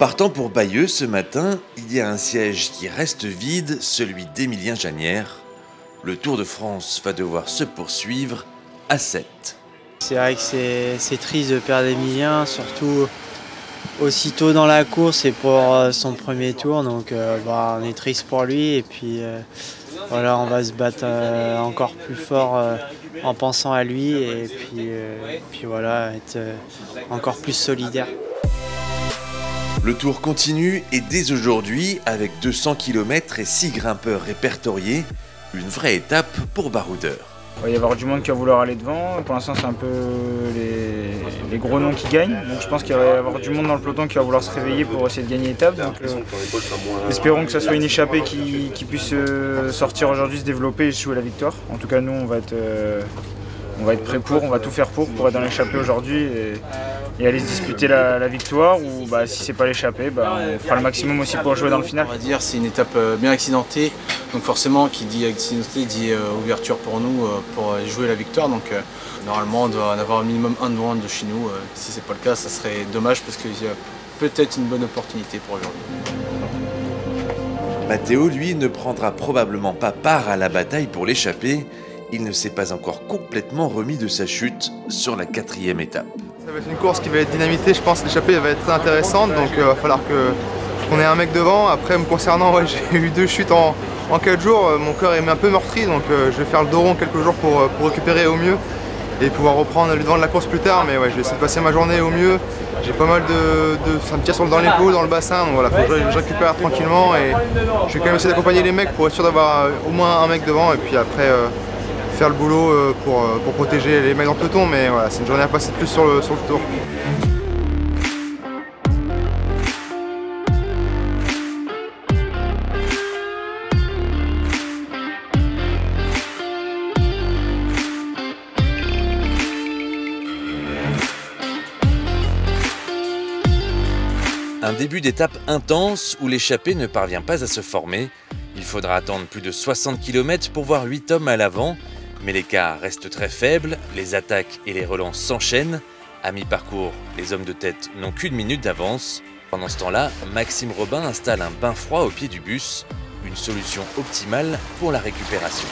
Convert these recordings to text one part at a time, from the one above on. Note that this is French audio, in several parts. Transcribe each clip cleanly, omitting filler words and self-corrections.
partant pour Bayeux ce matin, il y a un siège qui reste vide, celui d'Emilien Janière. Le Tour de France va devoir se poursuivre à 7. C'est vrai que c'est triste de perdre Emilien, surtout aussitôt dans la course et pour son premier tour. Donc on est triste pour lui et puis voilà, on va se battre encore plus fort en pensant à lui et puis voilà, être encore plus solidaire. Le tour continue et dès aujourd'hui, avec 200 km et 6 grimpeurs répertoriés, une vraie étape pour Baroudeur. Il va y avoir du monde qui va vouloir aller devant. Pour l'instant, c'est un peu les gros noms qui gagnent. Donc je pense qu'il va y avoir du monde dans le peloton qui va vouloir se réveiller pour essayer de gagner l'étape. Donc espérons que ça soit une échappée qui puisse sortir aujourd'hui, se développer et jouer la victoire. En tout cas, nous, on va être prêts pour, on va tout faire pour être dans l'échappée aujourd'hui et aller se disputer la victoire. Ou si c'est pas l'échappée, on fera le maximum aussi pour jouer dans le final. On va dire c'est une étape bien accidentée, donc forcément qui dit accidentée dit ouverture pour nous pour jouer la victoire. Donc normalement on doit en avoir un minimum un devant de chez nous. Si c'est pas le cas, ça serait dommage parce qu'il y a peut-être une bonne opportunité pour aujourd'hui. Matteo, lui, ne prendra probablement pas part à la bataille pour l'échappée. Il ne s'est pas encore complètement remis de sa chute sur la 4e étape. Ça va être une course qui va être dynamitée, je pense. L'échappée va être très intéressante, donc il va falloir qu'on ait un mec devant. Après, me concernant, j'ai eu 2 chutes en 4 jours. Mon cœur est un peu meurtri, donc je vais faire le dos rond quelques jours pour récupérer au mieux et pouvoir reprendre le devant de la course plus tard. Mais ouais, je vais essayer de passer ma journée au mieux. J'ai pas mal ça me tire dans l'épaule, dans le bassin, donc voilà, faut que je récupère tranquillement. Et je vais quand même essayer d'accompagner les mecs pour être sûr d'avoir au moins un mec devant et puis après faire le boulot pour protéger les mecs dans le peloton, mais voilà, c'est une journée à passer de plus sur le tour. Un début d'étape intense où l'échappée ne parvient pas à se former. Il faudra attendre plus de 60 km pour voir 8 hommes à l'avant. Mais l'écart reste très faible, les attaques et les relances s'enchaînent. À mi-parcours, les hommes de tête n'ont qu'une minute d'avance. Pendant ce temps-là, Maxime Robin installe un bain froid au pied du bus, une solution optimale pour la récupération.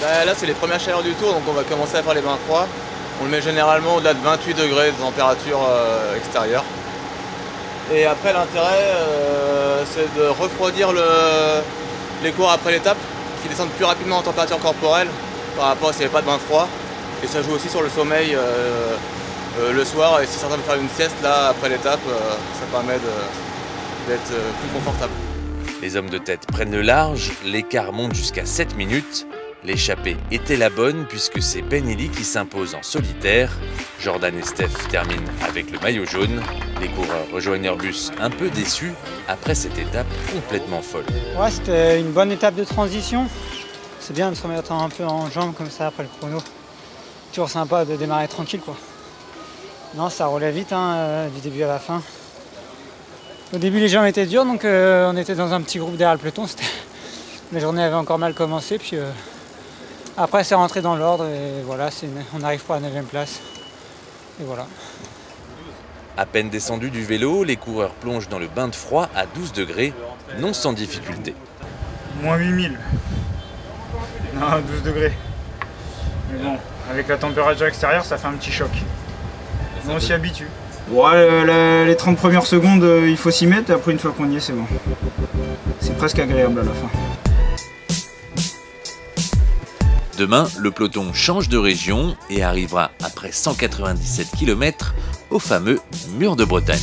Là, c'est les premières chaleurs du tour, donc on va commencer à faire les bains froids. On le met généralement au-delà de 28 degrés de température extérieure. Et après, l'intérêt, c'est de refroidir les cours après l'étape, qui descendent plus rapidement en température corporelle par rapport à s'il n'y avait pas de bain froid. Et ça joue aussi sur le sommeil le soir. Et si certains veulent faire une sieste là après l'étape, ça permet d'être plus confortable. Les hommes de tête prennent le large, l'écart monte jusqu'à 7 minutes. L'échappée était la bonne puisque c'est Ben Eli qui s'impose en solitaire. Jordan et Steph terminent avec le maillot jaune. Les coureurs rejoignent leur bus un peu déçus après cette étape complètement folle. Ouais, c'était une bonne étape de transition. C'est bien de se remettre un peu en jambes comme ça après le chrono. Toujours sympa de démarrer tranquille quoi. Non, ça roulait vite du début à la fin. Au début les jambes étaient dures donc on était dans un petit groupe derrière le peloton. La journée avait encore mal commencé puis après c'est rentré dans l'ordre et voilà, on arrive pour la 9e place. Et voilà. À peine descendus du vélo, les coureurs plongent dans le bain de froid à 12 degrés, non sans difficulté. Moins 8000. Non, 12 degrés. Mais bon, avec la température extérieure, ça fait un petit choc. Mais on s'y habitue. Ouais, les 30 premières secondes, il faut s'y mettre et après une fois qu'on y est, c'est bon. C'est presque agréable à la fin. Demain, le peloton change de région et arrivera après 197 km au fameux Mur de Bretagne.